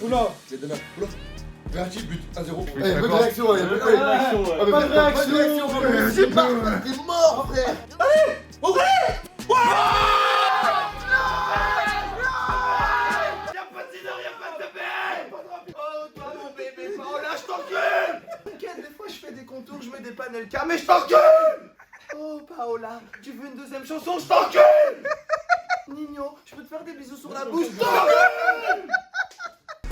Oula. C'est de là. Oula. Gratuit, but 1-0. Pas de réaction, pas de réaction. C'est pas. T'es mort, frère. Allez. T'inquiète, des fois je fais des contours, je mets des panels car mais je t'encule. Oh Paola, tu veux une deuxième chanson, je t'encule. Nino, je peux te faire des bisous sur la bouche, je t'encule.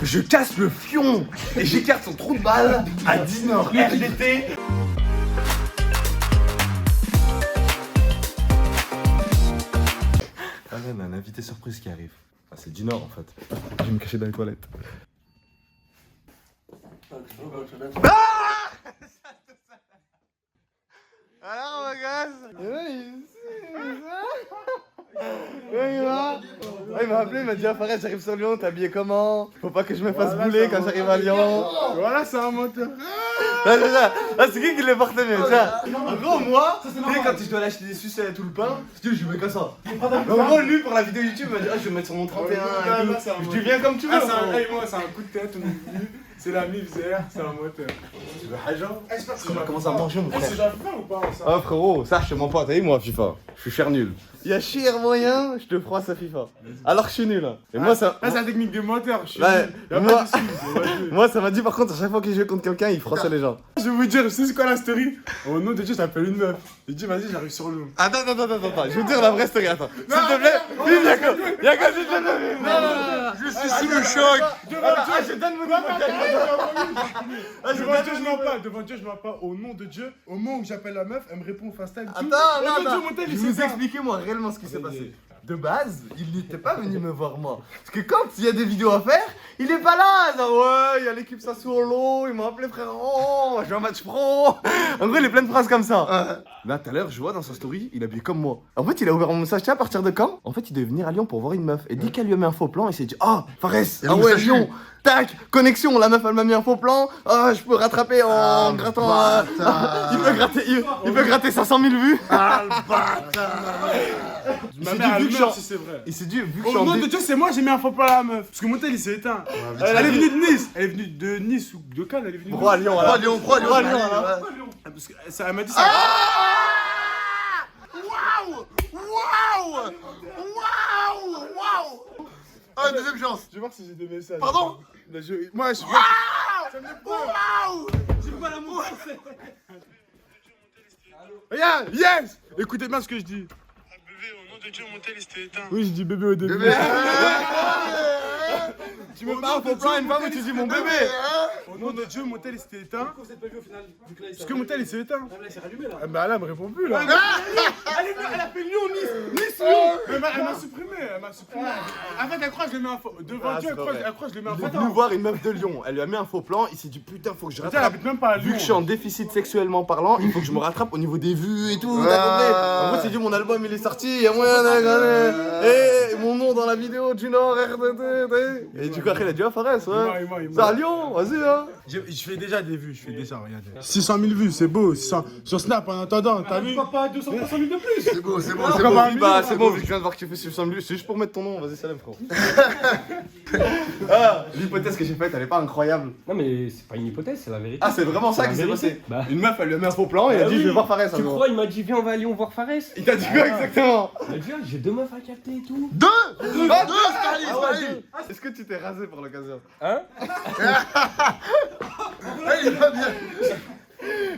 Je casse le fion et j'écarte son trou de balle à Dinor RDT. Ah là, on a un invité surprise qui arrive. Ah, c'est Dinor en fait. Je vais me cacher dans les toilettes. Alors mon gars, il m'a appelé, il m'a dit ah Fares, j'arrive sur Lyon, t'es habillé comment? Faut pas que je me fasse bouler quand j'arrive à Lyon. Voilà, c'est un moteur. Ah, c'est qui l'a porté mieux? En gros, moi, tu sais, quand je dois l'acheter des sucettes et tout le pain, je dis je mets comme ça. En gros, lui pour la vidéo YouTube, il m'a dit ah, je vais mettre sur mon 31 et tout. Je dis viens comme tu veux. Moi, c'est un coup de tête, on est venu. C'est la Mivzer, c'est un moteur. Tu veux Haja? On va commencer à manger, mon C'est frère. déjà FIFA ou pas ça? Ah frérot, ça je te mens pas, t'as vu moi FIFA, je suis cher nul. Y'a cher moyen, je te froisse à FIFA. Alors que je suis nul. Hein. Et moi ça. Là, c'est la technique des moteurs. Je suis Ouais, nul. Y'a moi- pas d'excuse. Moi ça m'a dit par contre à chaque fois qu'il jouait contre quelqu'un, il froissait les gens. Je vais vous dire, tu sais c'est quoi la story? Au nom de Dieu, j'appelle une meuf. Il dit, vas-y, j'arrive sur Lyon. Attends, je vais vous dire la vraie story, attends. S'il te plaît, vive y'a que s'il te plaît. Non, Je suis sous le choc. je donne mon Devant Dieu, je mens pas. Devant Dieu, je mens pas. Au nom de Dieu, au moment où j'appelle la meuf, elle me répond au FaceTime. Attends, Au nom de Dieu, non, mon tel, je il vais sait vous pas. expliquer moi réellement ce qui s'est passé. De base, il n'était pas venu me voir moi. Parce que quand il y a des vidéos à faire, il est pas là. Genre, ouais, il y a l'équipe Sassuolo, ils m'ont appelé frérot, je vais en match pro. En gros, il est plein de phrases comme ça. Là, tout à l'heure, je vois dans sa story, il est habillé comme moi. En fait, il a ouvert mon message, tiens, à partir de quand? En fait, il devait venir à Lyon pour voir une meuf. Et dès qu'elle lui a mis un faux plan, il s'est dit, ah, Fares, ah ouais, Lyon. Tac, connexion, la meuf elle m'a mis un faux plan, ah je peux rattraper en grattant, il peut gratter 500 000 vues. Ma s'est mère, dit, elle vu que meurt je- si c'est vrai. Il s'est dit, vu que je Au suis en nom dé- de Dieu, c'est moi, j'ai mis un faux pas à la meuf. Parce que mon tel il s'est éteint. Elle est venue de Nice. Elle est venue de Nice ou de Cannes. Elle est venue de Pourquoi à Lyon Croix là? Lyon, Croix Lyon. Croix Lyon, Allez, là. ouais. Parce que ça, elle m'a dit ça. Ah, deuxième chance. Je vais voir si j'ai des messages. Pardon? Moi, je. Regarde, yes! Écoutez bien ce que je dis. Bébé, au nom de Dieu, mon tel il s'était éteint. Oui, je dis bébé au début. Tu me parles faux plan à une femme et tu dis mon bébé. Au nom de Dieu, mon tel il s'était éteint. Parce que mon tel il s'est éteint. Ah, bah là, elle me répond plus là. Elle a fait Lyon, Nice, Lyon. Elle m'a supprimé, En fait, elle croit que je lui mets un faux. Devant Dieu, elle croit que je lui mets un Il est faux. venu voir une meuf de Lyon, elle lui a mis un faux plan, il s'est dit putain faut que je Elle rattrape. habite même pas à Vu Lyon. que je suis en déficit sexuellement parlant, il faut que je me rattrape au niveau des vues et tout, t'as compris? En gros, c'est dit mon album il est sorti, il y a moyen et mon nom dans la vidéo du Nord, RDT. Et du coup après il a dit ah Fares, ouais. C'est à Lyon, vas-y hein. Je fais déjà des vues, regardez. 600 000 vues, c'est beau. 600... Sur Snap en attendant, t'as vu? Pas 200 000 de plus. C'est beau, c'est beau, c'est C'est beau. pas un Oui, million, bah ça, c'est bon, gros. vu que je viens de voir que tu fais 600 vues, c'est juste pour mettre ton nom, vas-y salam frérot. Ah, l'hypothèse que j'ai faite elle est pas incroyable. Non mais c'est pas une hypothèse, c'est la vérité. Ah c'est vraiment ça C'est qui la s'est vérité. passé. Bah. Une meuf elle lui a mis un faux plan et elle a Ah dit oui. je vais voir Fares un Tu jour. crois, il m'a dit viens on va à Lyon voir Fares. Il t'a dit quoi exactement? Il m'a dit ah, j'ai 2 meufs à capter et tout. Deux, Staline, Ah ouais, Staline. Est-ce que tu t'es rasé pour l'occasion? Hein? Il est pas bien.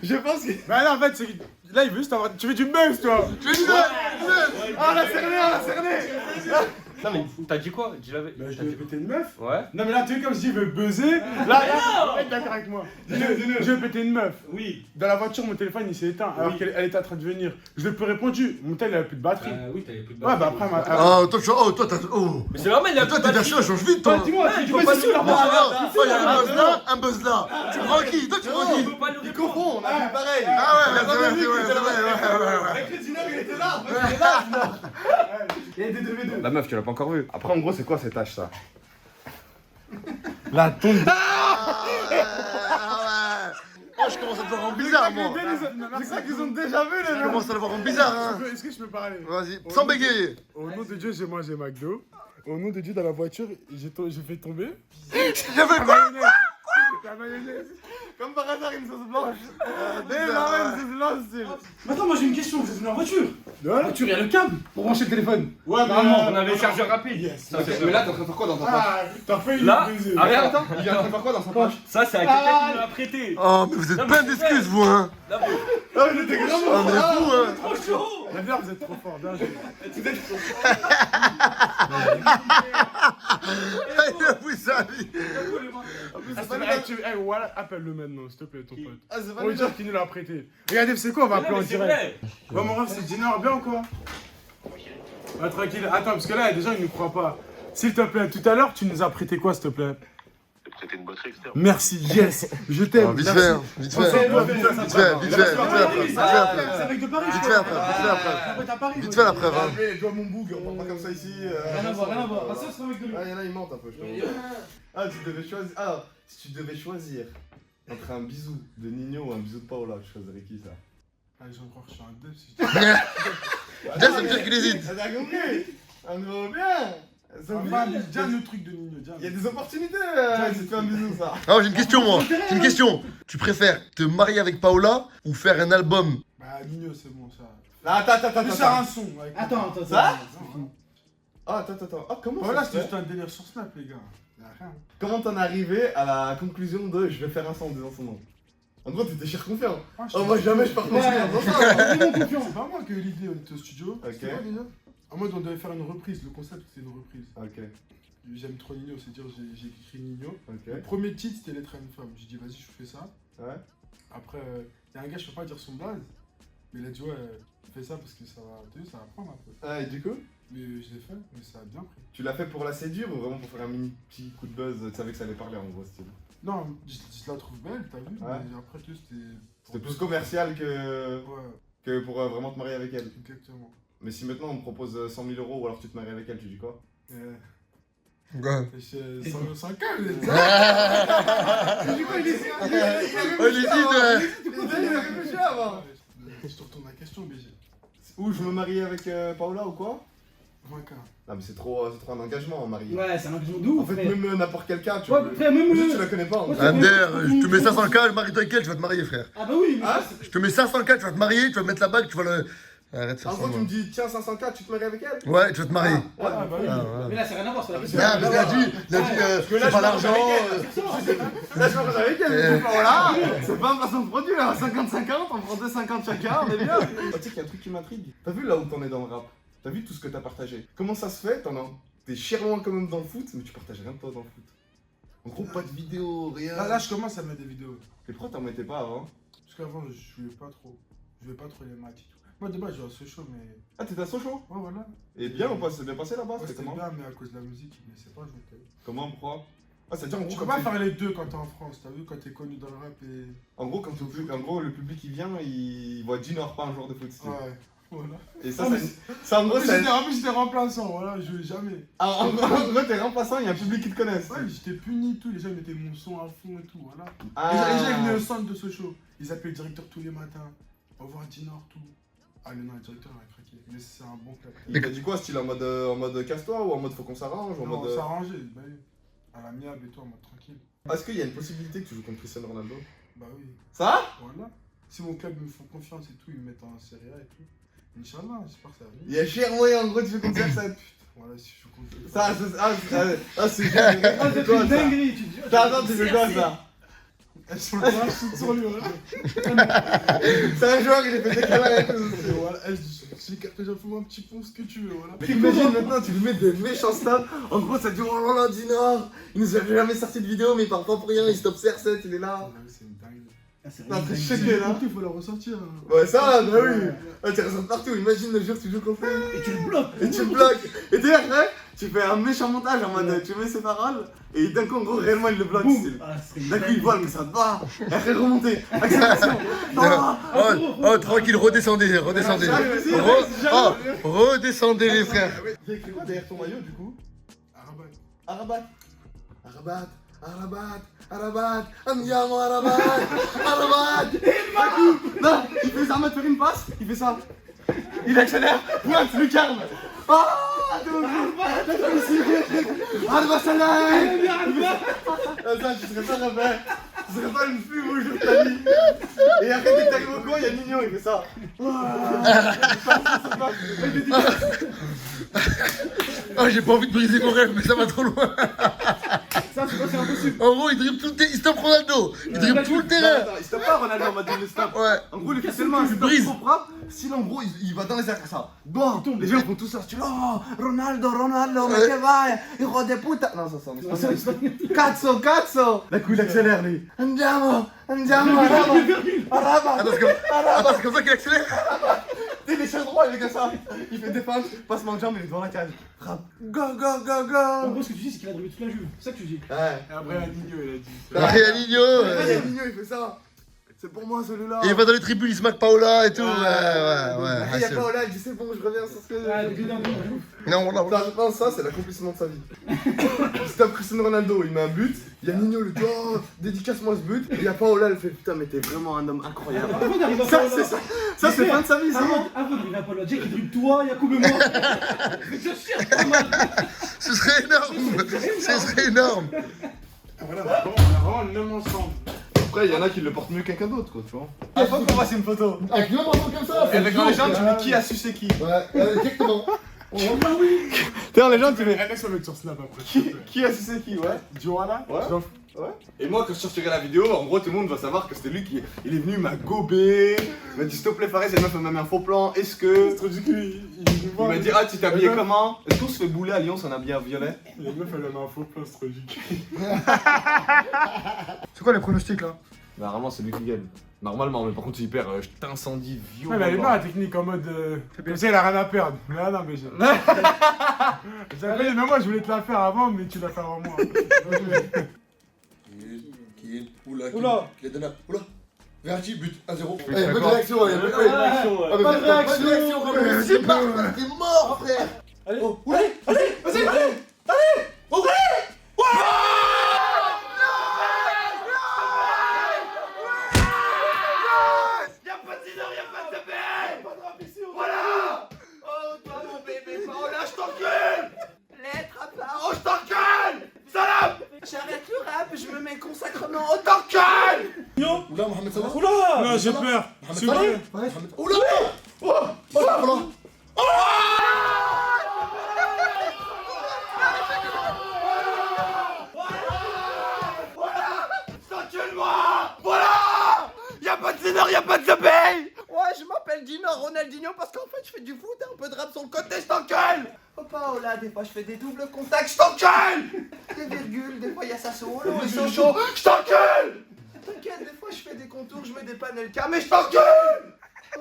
Je pense que... Bah là, en fait, c'est... Là, il veut juste avoir... Tu veux du buzz, toi. Tu veux du deux. Ah la cerné. Non mais t'as dit quoi? Dis la vérité. Bah, je devais péter une meuf. Ouais. Non, mais là, tu sais, comme si il veut buzzer. Là, être d'accord avec moi. Je vais péter une meuf. Oui. Dans la voiture, mon téléphone, il s'est éteint. Alors qu'elle elle était en train de venir. Je lui ai plus répondu. Mon tel, il avait plus de batterie. Oui, t'avais plus de Ouais, bah après, Oh, toi, t'as. Oh. Mais c'est normal, il a Toi, plus de tes versions, batterie. elles changent vite, toi. Dis-moi, tu faut peux pas dire nous- là. Non, il y a un buzz là, un buzz là. Tu prends qui? Toi, tu prends qui? On peut pas nous répondre. Confond, on a fait pareil. Ah ouais, c'est vrai, c'est vrai. Avec le dîner il était là, il était là. Il y a des 2v2. La meuf tu l'as pas encore vue. Après en gros c'est quoi cette tâche ça? La tombe. Oh, je commence à te voir en bizarre, moi. C'est ça qu'ils ont déjà vu les Je mecs. commence à le voir en bizarre, hein. Est-ce que je peux parler? Vas-y, sans bégayer. Au nom de Dieu, j'ai mangé McDo. Au nom de Dieu, dans la voiture, j'ai fait tomber. J'avais quoi? La mayonnaise. Comme par hasard, une sauce blanche. Une sauce blanche, style. Mais attends, moi j'ai une question, vous êtes venu en voiture? Ouais. En voiture, il y a le câble pour brancher le téléphone. Ouais, Normalement, On avait le chargeur rapide. Yes. Ça, c'est Mais là, t'es en train de faire quoi dans ta poche? Ah, t'as fait une Là, brisée. ah, regarde, Attends, il est en train de faire quoi dans sa poche? Ça, c'est à quelqu'un qui me l'a prêté. Oh, mais vous êtes plein d'excuses, vous, hein. Là, mais- Ah, mais t'es grave. Oh, mais fou, hein. Trop chaud. Mais bien, vous êtes trop fort. Bien joué. Vous savez. Voilà, appelle-le maintenant, s'il te plaît, ton pote. Ah, c'est pas Pour lui lui. dire qu'il nous l'a prêté. Regardez, c'est quoi, on va Non, appeler en mais c'est direct. vrai. Ouais, mon ref, c'est Dinner, bien ou quoi? Ah, tranquille. Attends, parce que là, déjà, il nous croit pas. S'il te plaît, tout à l'heure, tu nous as prêté quoi, s'il te plaît? Prêter une batterie externe. Merci, yes. Je t'aime. Oh, vite merci. fait, vite fait. Vite fait C'est avec de Paris, Vite je fait crois. après, Après, t'as Paris. vite fait la preuve, hein. Je dois mon boug, on parle pas comme ça ici. Rien à voir, rien à voir. Ah, ça, c'est avec de lui. Ah, y'en a, ils mentent un peu, je trouve. Ah, tu devais choisir. Ah, si tu devais choisir entre un bisou de Nino ou un bisou de Paola, tu choisirais qui ça? Ah, je crois que je suis un deux si je Déjà, ça veut dire qu'il hésite. Ah, t'as compris? Un nouveau bien. Ça me va. Déjà le truc de Nino, déjà. Il y a des opportunités, si tu fais un bisou, ça. Alors, j'ai une question, moi. J'ai une question. Tu préfères te marier avec Paola ou faire un album? Bah, Nino, c'est bon, ça. Attends. Plus faire un son. Avec... Attends. Ça c'est fini. Ah, attends. Ah, comment Voilà, ça se c'était fait? juste un délire sur Snap, les gars. Y'a rien. Comment t'en es arrivé à la conclusion de je vais faire un son en disant son nom? En gros, t'étais cher confiant. Ah, Oh, moi jamais je pars comme ça. C'est pas moi qui ai eu l'idée, on était au studio. Ok. C'était quoi, Nino? En mode, on devait faire une reprise. Le concept, c'était une reprise. Ok, J'aime trop Nino, c'est dire, j'ai écrit Nino. Le ok. premier titre, c'était Lettre à une femme. J'ai dit, vas-y, je fais ça. Ouais. Après, y a un gars, je peux pas dire son blaze. Mais il a dit, ouais, fais ça parce que ça va, t'as vu, ça va prendre un peu. Ah, et du coup, Mais je l'ai fait, mais ça a bien pris. tu l'as fait pour la séduire ou vraiment pour faire un mini petit coup de buzz? Tu savais que ça allait parler en gros, style. Non, je la trouve belle, t'as vu? Ouais. Mais après, tout, c'était. C'était plus commercial Ouais, que pour vraiment te marier avec elle. exactement. Mais si maintenant on me propose 100 000 euros ou alors tu te maries avec elle, tu dis quoi? Ouais. C'est 100 K, vous êtes Oh, il hésite, ouais. Il a réfléchi avant. Je te retourne la question, BG. Ou je me marie avec Paola ou quoi? 20K. Non mais c'est trop un engagement en marié. Ouais, c'est un engagement de ouf. En fait, frère. même n'importe quel cas, tu Ouais, vois. frère, même. Juste, tu la connais pas. En Ouais, fait. MDR, je te mets 500K, je marie-toi avec elle, tu vas te marier, frère. Ah bah oui, mais. Hein? Je te mets 500K, tu vas te marier, tu vas mettre la bague, tu vas le. Arrête de faire En gros, tu me ça. dis, tiens, 500K, tu te maries avec elle? Ouais, tu vas te marier. Ah, Ah, bah oui. Ah, voilà. Mais là, c'est rien à voir, c'est la question. Ah, mais il a dit, c'est pas l'argent. Là, je me marie avec elle, mais Paola, c'est pas un placement de produit là, 50-50, on prend 2,50 chacun, on est bien. Tu sais qu'il y a un truc qui m'intrigue. T'as vu là où t'en es dans le rap? T'as vu tout ce que t'as partagé? Comment ça se fait? T'es cher loin quand même dans le foot, mais tu partages rien de toi dans le foot. En gros, pas de vidéo, rien. Là, je commence à mettre des vidéos. Et pourquoi t'en mettais pas avant? Parce qu'avant, je jouais pas trop. Je jouais pas trop les matchs et tout. Moi, de base, je jouais à Sochaux, mais. Ah, t'étais à Sochaux? Ouais, voilà. Et bien ou pas? C'est bien passé là-bas? Ouais, C'était c'était comment? bien, mais à cause de la musique, ils me laissaient pas jouer. t'as vu. Comment? Pourquoi? Ah, c'est-à-dire en Tu gros, peux quand pas faire les deux quand t'es en France, t'as vu, quand t'es connu dans le rap et. En gros, le public il vient, il voit Dinor, pas un joueur de foot. style. Ouais, voilà. Et ça, Ah, mais ça en En gros, plus, ça. j'étais remplaçant, voilà, je jouais jamais. Ah, en gros, t'es remplaçant, il y a un public qui te connaisse. Ouais, j'étais puni, tout, les gens ils mettaient mon son à fond et tout, voilà. Ah. Les gens ils venaient au centre de Sochaux, ils appelaient le directeur tous les matins. Au revoir Dinor, tout. Ah, le directeur il a craqué, mais c'est un bon club. Il t'a dit quoi, style en mode casse-toi ou en mode faut qu'on s'arrange ou en Non, mode. on s'arrangeait, bah oui. À l'amiable et tout, en mode tranquille. Est-ce qu'il y a une possibilité que tu joues contre Cristiano Ronaldo? Bah oui, Ça? voilà. Si mon club me font confiance et tout, ils me mettent en Serie A et tout. Inch'Allah, j'espère que ça va Il venir. y a cher moyen en gros, tu fais contre CR7. Voilà, si je compte. C'est génial. Ah, c'est une dinguerie, tu dis. Attends, tu fais quoi ça? Elles sont là, je saute sur lui, voilà. C'est un joueur, il est fait décaler avec nous. Et voilà, j'ai capté, fais-moi un petit pont, ce que tu veux, voilà. Imagine maintenant, tu lui mets des méchants stats. En gros, ça dit oh là là, Dinor, il nous a jamais sorti de vidéo, mais il parle pas pour rien, il stoppe CR7, il est là. C'est une dinguerie. Ah, c'est Non, t'es rien. choqué là. Il faut la ressortir. hein. Ouais, ça, bah oui. Ah, tu ressors partout, imagine le jour où tu joues contre lui. Et tu le bloques. Et tu le bloques. Et d'ailleurs, après, tu fais un méchant montage en mode tu mets ses paroles, et d'un coup, en gros, réellement, il le bloque. style. Ah, c'est une D'un coup, il dinguerie. voit, mais ça te va. Et après, remonter. Accélération. Ah, Oh, tranquille, redescendez. Redescendez, les frères. T'as écrit quoi derrière ton maillot du coup? Arabat. Arabat, andiamo Arabat. Non, il fait ça, de faire une passe, il fait ça. Il accélère, pointe, lucarne. Ah, Arba Salah. Ça, tu serais pas Robert. Tu serais pas une fume au jour de ta vie. Et après, dès que t'arrives au coin, il y a Nino, il fait ça. Oh, j'ai pas envie de briser mon rêve, mais ça va trop loin. Ça, c'est pas, c'est impossible. En gros, il dribble tout le terrain. Il stoppe Ronaldo. Il dribble tout le terrain. Attends, il stoppe pas Ronaldo en mode de stop. Ouais. En gros, il fait seulement un stop brise. trop propre. Sinon, en gros, il va dans les airs comme ça. Bon, les gens font tout ça. Tu dis, oh, Ronaldo, mais que va, hijo de puta. Non, ça en espagnol. Cazzo. D'un coup, il accélère, lui. Andiamo, araba. Ah, c'est comme ça qu'il accélère. T'es les cheveux droits, il est comme ça. Il fait défense, passement de jambe, il est devant la cage. Frappe. Go. En gros, ce que tu dis, c'est qu'il a dribblé toute la Juve. C'est ça que tu dis. Ouais. Et après, Nino, il a dit. Après, Nino. Après, Nino, il fait ça. C'est pour moi, celui-là. Et il va dans les tribunes, il se marque Paola et tout. Ouais. Après, il y a c'est- Paola, il dit c'est bon, je reviens sur ce que. Ah, le gars d'un ouf. Non, voilà. Ça, je pense ça, c'est l'accomplissement de sa vie. Il stoppe Cristiano Ronaldo, il met un but. Il y a Nino, le dit oh, dédicace-moi ce but. Et il y a Paola, elle fait putain, mais t'es vraiment un homme incroyable. Avant d'arriver à Ça, Paola. c'est ça. Ça, c'est fin de sa vie, c'est bon. Avant d'arriver à Paola, Jack, il dribble toi, Yacoub et moi. Je cherche pas mal. Ce serait énorme. Ce serait énorme. Voilà, on a vraiment le même ensemble. Après, il y en a qui le portent mieux que quelqu'un d'autre, quoi, tu vois. Il faut qu'on fasse une photo. Avec le menton comme ça. Et avec les gens, tu dis qui a sucé qui. Ouais, exactement. T'es dans les gens, tu mets Laisse-moi mettre sur Snap après. qui a sucé qui, ouais. Johanna Ouais. Et moi, quand je sortirai la vidéo, en gros, tout le monde va savoir que c'était lui qui il est venu, il m'a gobé. Il m'a dit s'il te plaît, Fares, cette meuf, elle m'a mis un faux plan. Est-ce que. C'est trop ridicule, Il m'a dit ah, tu t'es habillé comment? Est-ce qu'on se fait bouler à Lyon si on est habillé en violet? Les meufs, elles ont un faux plan, c'est trop ridicule. C'est quoi les pronostics là? Bah, vraiment, c'est lui qui gagne. Normalement, mais par contre, il perd, je t'incendie Ouais, mais elle est bien la technique en mode. Comme ça, il a rien à perdre. Mais ah non, mais j'ai. J'avais, même moi, je voulais te la faire avant, mais tu l'as fait avant moi. Oula. Oula. Verdi, but 1-0. Oui, Bonne d'accord. réaction, ouais. Bonne réaction. C'est pas. T'es mort, frère. Allez, Oh, oula. Vas-y. J'arrête le rap, je me mets consacrement au t'encules! Oula, Mohamed Salah. Non, j'ai peur. Mohamed Salah. Oula. Oula. T'encules-moi! Voilà! Y'a pas de Zénor, y'a pas de Zobey! Ouais, je m'appelle Dino Ronaldinho parce qu'en fait je fais du foot et un peu de rap sur le côté, je t'encule! Oh Paola, des fois je fais des doubles contacts, je t'encule! Des virgules, des fois y'a Sassuolo, ils sont chauds, je t'encule! T'inquiète, des fois je fais des contours, je mets des panelkas, mais je t'encule!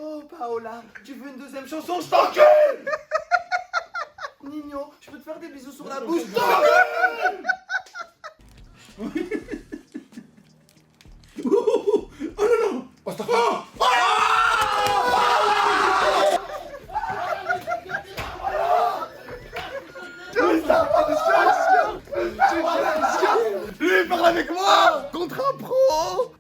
Oh Paola, tu veux une deuxième chanson, je t'encule! Nino, je peux te faire des bisous sur la bouche, je t'encule! Lui, il parle avec moi! Contrat pro!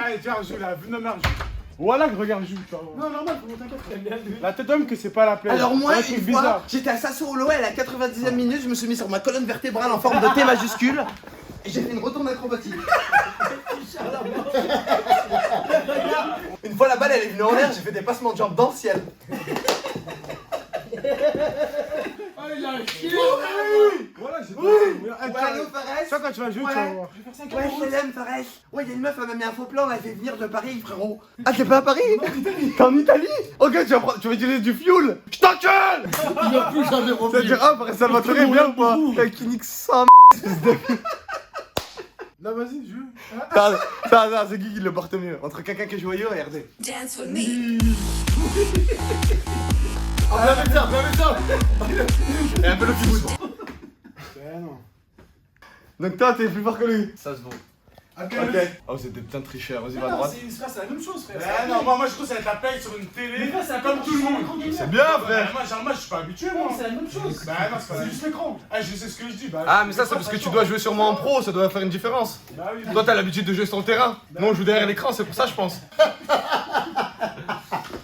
Allez, tiens, joue là. Non, non, joue. Voilà, regarde, joue. Non, normal, faut monter un 4. La tête d'homme que c'est pas la plaie. Alors moi, C'est un truc une fois, bizarre. j'étais à Sassuolo et à la 90e minute, je me suis mis sur ma colonne vertébrale en forme de T majuscule et j'ai fait une retourne acrobatique. Une fois la balle elle est venue en l'air, j'ai fait des passements de jambes dans le ciel. Voilà, j'ai pas. Ouais, allô Fares? Ça, quand tu vas jouer, tu vas voir. Ouais, je l'aime Fares. Ouais, y'a une meuf, elle m'a mis un faux plan, elle m'a fait venir de Paris, frérot. Ah, t'es pas à Paris? T'es en Italie? Ok, tu vas utiliser du fuel? Je t'encule! Il va plus jamais Ça veut revenir. dire, ah, Fares, ça va très bien ou pas? T'as qui nique ça, Là, vas-y, joue. Ça, c'est qui le porte mieux? Entre quelqu'un qui est joyeux et RD. Dance with me. Et un peu le petit bout. Eh non. Donc toi, t'es plus fort que lui. Ça se vaut. Ok. Oh, c'est des putains de tricheurs. Vas-y, va à Non, droite. c'est la même chose, frère. Eh non, moi je trouve que ça va être la paye sur une télé. Mais frère, c'est la comme tout le monde. C'est bien, frère. Moi, je suis pas habitué, Non, moi. c'est la même chose. Bah non, c'est pas juste l'écran. Ah, je sais ce que je dis. Bah, Ah, mais ça, c'est parce que tu dois jouer sûrement en pro, ça doit faire une différence. Bah oui. Toi, t'as l'habitude de jouer sur le terrain. Nous, on joue derrière l'écran, c'est pour ça, je pense.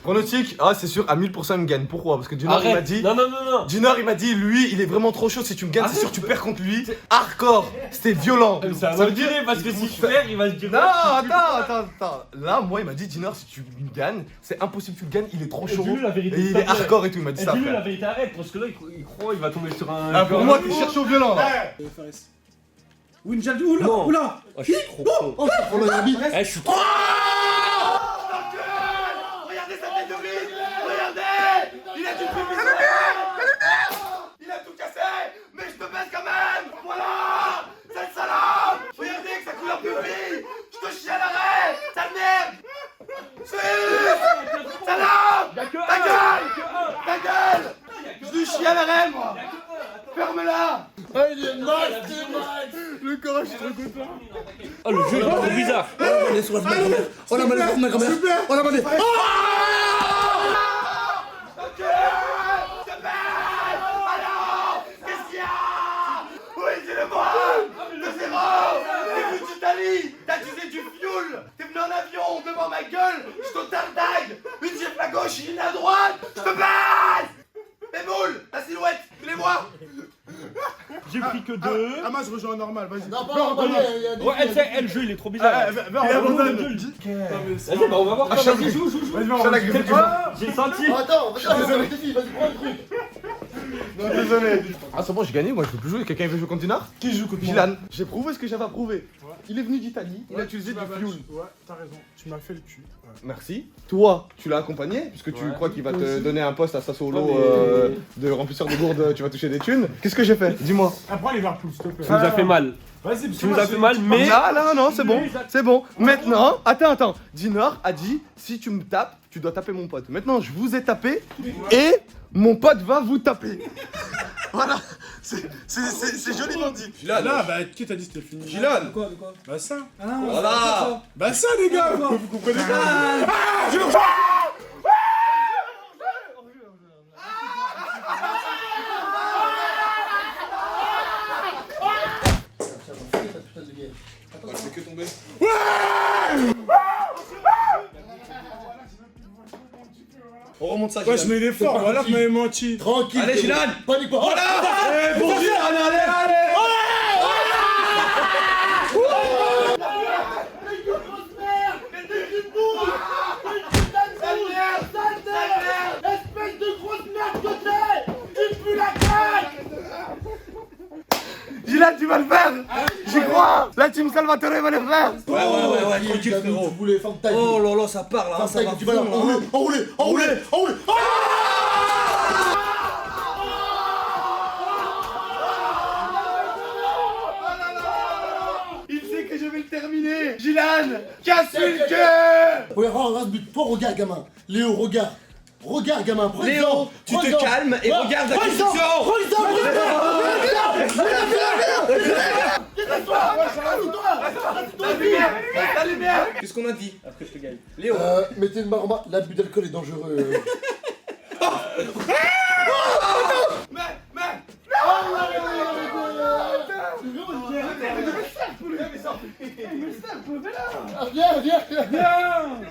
Pronostic, ah c'est sûr, à 1000% il me gagne. Pourquoi? Parce que Junior il m'a Arrête. dit. Non, non, non, non. Junior il m'a dit, lui il est vraiment trop chaud. Si tu me gagnes, c'est sûr que tu perds contre lui. Hardcore, c'était violent. Ça veut va dire. durer parce que si je perds, il va se dire. Non, attends. Là, moi il m'a dit, Junior, si tu me gagnes, c'est impossible que tu le gagnes, il est trop chaud. Dis-lui la vérité. Et il est hardcore et tout, il m'a dit ça. Dis-lui frère. la vérité, arrête. Parce que là, il croit, il va tomber sur un. Ah, pour moi, tu cherches au violent là. Winjal, oula, Non. oula. Oh, je suis trop chaud. Oh, oh là, Yabi. Eh, je suis trop. Regardez sa tête de bite. Regardez. Il a du prévision. Il a tout cassé. Mais je te baisse quand même. Voilà. Sale salope. Regardez que ça coule un peu gris. Je te chie à l'arrêt. Sale merde. Salope. Ta gueule. Ta gueule. Je te chie à l'arrêt moi. Ferme-la. Ah, il est max, c'est max. Le corps, je suis trop content. Oh, le jeu, il est trop bizarre. On est sur la grand-mère. On a mal à ma grand-mère. On a mal à. Qu'est-ce qu'il y a? Oui, dis-le-moi. De zéro. T'es venu d'Italie. T'as utilisé du fioul. T'es venu en avion devant ma gueule. Je te tardague. Une gifle à gauche, une à droite. Je te baisse. Les boules, la silhouette, tu les vois? J'ai pris que 2. Ah, moi, je rejoins en normal, vas-y. Non, pas normal, il y a des. Ouais, elle, le jeu, il est trop bizarre. Va, on abandonne. Vas-y, bah, on va voir. Vas-y, joue. Vas-y, on va. J'ai senti. Oh, attends, vas-y, vas-y, prends le truc. Non, désolé. Ah c'est bon, j'ai gagné, moi je veux plus jouer. Quelqu'un veut jouer contre Dinard? Qui joue contre moi? Gilan. J'ai prouvé ce que j'avais à prouver. Il est venu d'Italie, il a utilisé du fioul. Ouais, t'as raison. Tu m'as fait le cul. Ouais. Merci. Toi, tu l'as accompagné, puisque tu crois qu'il va te donner un poste à Sassuolo de remplisseur de gourde, tu vas toucher des thunes. Qu'est-ce que j'ai fait? Dis-moi. Après, Liverpool, s'il te plaît. Tu nous as fait mal. Vas-y, Tu nous as fait mal, mais. Non, c'est bon. Maintenant, attends. Dinard a dit, si tu me tapes, tu dois taper mon pote. Maintenant, je vous ai tapé, et mon pote va vous taper. Voilà, c'est joliment dit. Là, bah, qui t'a dit que c'était fini? Gilan. De quoi? Bah, ça. Ah non, Voilà. Bah, ça, les gars. Vous comprenez pas? C'est que tomber. On remonte ça, Ouais, je mets l'effort, voilà, vous m'avez menti. Tranquille. Allez, Gilan. Panique pas. Oh là. Eh, bon, allez. Espèce de grosse merde que t'es. Tu pues la craque. Gilan, tu vas le faire. J'y crois. La team Salvatore va le faire. Ouais, tranquille, frérot. Tu voulais faire ta gueule. Oh là là, ça part là, Ferme ça ta va gueule, tu vas là. Enroulé. Il sait que je vais le terminer. Gilan, casse une queue. Regarde, rase-but. Toi, regarde, gamin. Léo, regarde. Regarde, gamin. Léo, tu te calmes et regarde la construction. La lumière. Qu'est-ce qu'on a dit après je te gagne? Léo. Mettez une barre en bas. L'abus d'alcool est dangereux.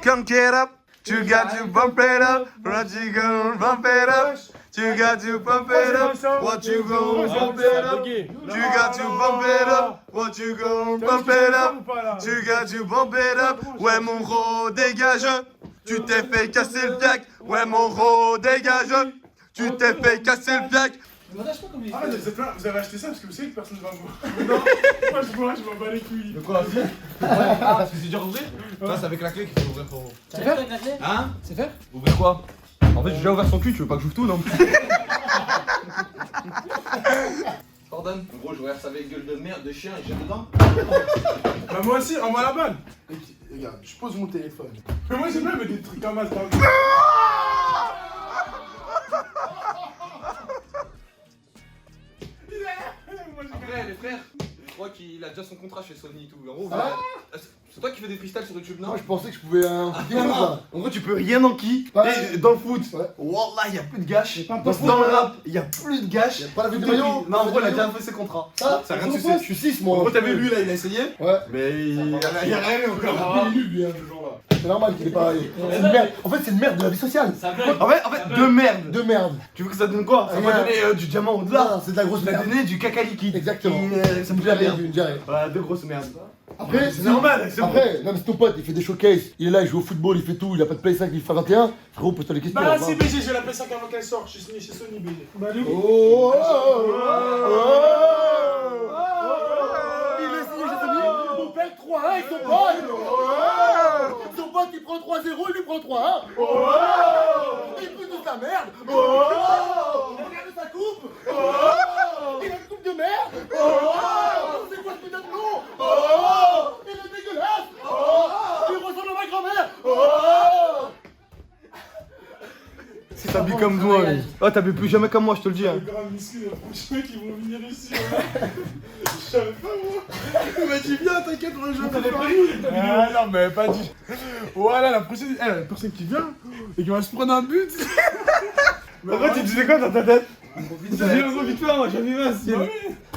Come get up. You got to bump it up. What you gonna bump it up? You got to bump it up. What you gonna bump it up? You got to bump it up. What you gonna bump it up? You got to bump it up. Ouais mon gros dégage. Tu t'es fait casser le fiac. Ouais mon gros dégage. Tu t'es fait casser le fiac. Ah, vous avez acheté ça parce que vous savez que personne ne va boire. Non, moi je m'en bats les couilles. De quoi? Ah, parce que c'est dur à ouvrir? Ça, c'est avec la clé qu'il faut ouvrir pour. C'est fait? Hein? C'est fait? Ouvrir quoi? En fait, j'ai déjà ouvert son cul, tu veux pas que j'ouvre tout, non? Pardonne. En gros, je regarde ça avec gueule de merde, de chien et j'ai dedans. Bah, moi aussi, envoie la balle. Regarde, je pose mon téléphone. Mais moi j'aime bien mettre des trucs comme ça. Après, les frères, je crois qu'il a déjà son contrat chez Sony et tout. En gros, Ah. c'est toi qui fais des freestyles sur YouTube, non? Moi, je pensais que je pouvais enquiller comme ça. En gros, tu peux rien enquiller. Ouais. Et dans le foot, Ouais. Wallah, il y a plus de gâches. pas un Dans poste le rap, il y a plus de gâches. Y'a pas la vie de Depuis- maillot. Non, en gros, il a déjà fait ses contrats. Ah, Ça a rien de je succès. suis 6 En moi. gros, t'as vu lui là, il a essayé. Ouais. Mais il y a rien encore. Il est nul, lui, hein, ce genre-là. C'est normal qu'il est pas. C'est une merde. En fait, c'est une merde de la vie sociale. En fait, de merde. De merde. Tu veux que ça donne quoi? Ça va Rien. donner du diamant au-delà. Non, c'est de la grosse Ça va merde. donner du caca liquide. Exactement. Ça me fait Diarrhée, bien. une diarrhée. Voilà, deux grosses merdes. Après, C'est normal, c'est bon. Après, non mais c'est ton pote, il fait des showcases, il est là, il joue au football, il fait tout, il a pas de Play 5, il fait 21. Frérot, pose-toi les questions. Bah, là, si va. BG, j'ai la PS5 avant qu'elle sorte chez Sony BG. Bah, lui. Oh, il est signé chez Sony, mon père 3-1 avec son pote. Son pote il prend 3-0, il lui prend 3-1. Il pousse de sa merde. Regarde sa coupe. Il a une coupe de merde. C'est quoi ce putain de nom? Il est dégueulasse. Il ressemble à ma grand-mère. Si t'habilles comme moi, oh t'habilles plus jamais comme moi, je te le dis. Hein. Les grands muscles, franchement, qui vont venir ici. Je savais pas, moi. Il m'a dit, viens, t'inquiète, rejoins ta famille. Ah non, mais pas dit. Voilà, la personne qui vient et qui va se prendre un but. En fait, tu disais quoi dans ta tête? J'ai envie de faire, moi, j'en ai marre.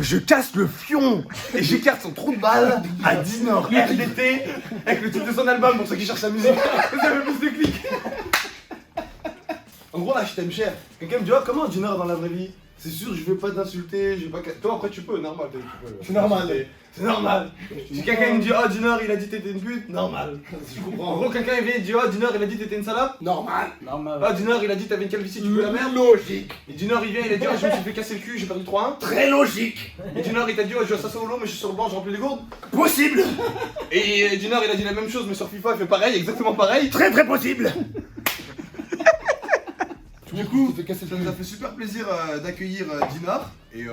Je casse le fion et j'écarte son trou de balle à 10 Nord RDT avec le titre de son album pour ceux qui cherchent la musique. Ça fait plus de clics. En gros là je t'aime cher. Quelqu'un me dit oh, comment Dinner dans la vraie vie? C'est sûr je vais pas t'insulter, je vais pas. Toi après tu peux, normal tu peux. C'est normal. C'est normal. Si quelqu'un me dit oh Dinner il a dit t'étais une pute, normal. Je comprends. En gros quelqu'un il vient et dit oh Dinner il a dit t'étais une salope, Normal. oh Dinner il a dit t'avais une calvitie tu veux la merde. Logique. Et Dinner il vient il a dit oh je me suis fait casser le cul, j'ai perdu 3-1. Très logique. Et Dinner il t'a dit oh je joue à solo mais je suis sur le banc, je remplis les gourdes. Possible. Et Dinner il a dit la même chose mais sur FIFA il fait pareil, exactement pareil. Très très possible. Du coup, tu fais casser ça nous a fait super plaisir d'accueillir Dinner. Et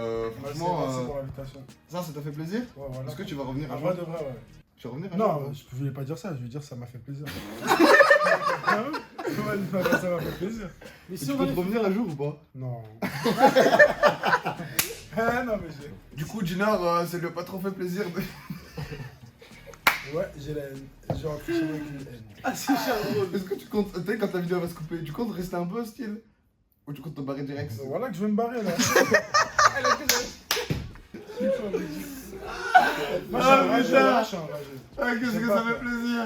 franchement, Merci pour l'invitation. ça t'a fait plaisir? Ouais, voilà. Est-ce que tu vas revenir un En jour? vrai de vrai, ouais. Tu vas revenir un Non, jour? je voulais pas dire ça, je veux dire ça m'a fait plaisir. Comment ça m'a fait plaisir? Mais tu peux revenir un jour ou pas? Non. Ah non, mais j'ai. Du coup, Dinner, ça lui a pas trop fait plaisir de. Ouais, j'ai la haine. J'ai rentré chez moi avec une haine. Ah, c'est cher, gros. Est-ce que tu comptes, tu sais, quand ta vidéo va se couper, tu comptes rester un peu hostile? Ou tu comptes te barrer direct? Voilà que je vais me barrer là. Ah, putain. Ah, qu'est-ce C'est que pas ça fait plaisir!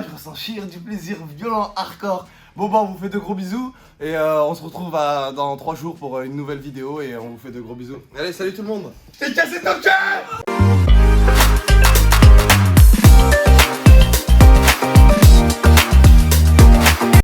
Je ressens chier du plaisir violent, hardcore. Bon, bah, on vous fait de gros bisous. Et on se retrouve dans 3 jours pour une nouvelle vidéo. Et on vous fait de gros bisous. Allez, salut tout le monde! T'es cassé ton cœur.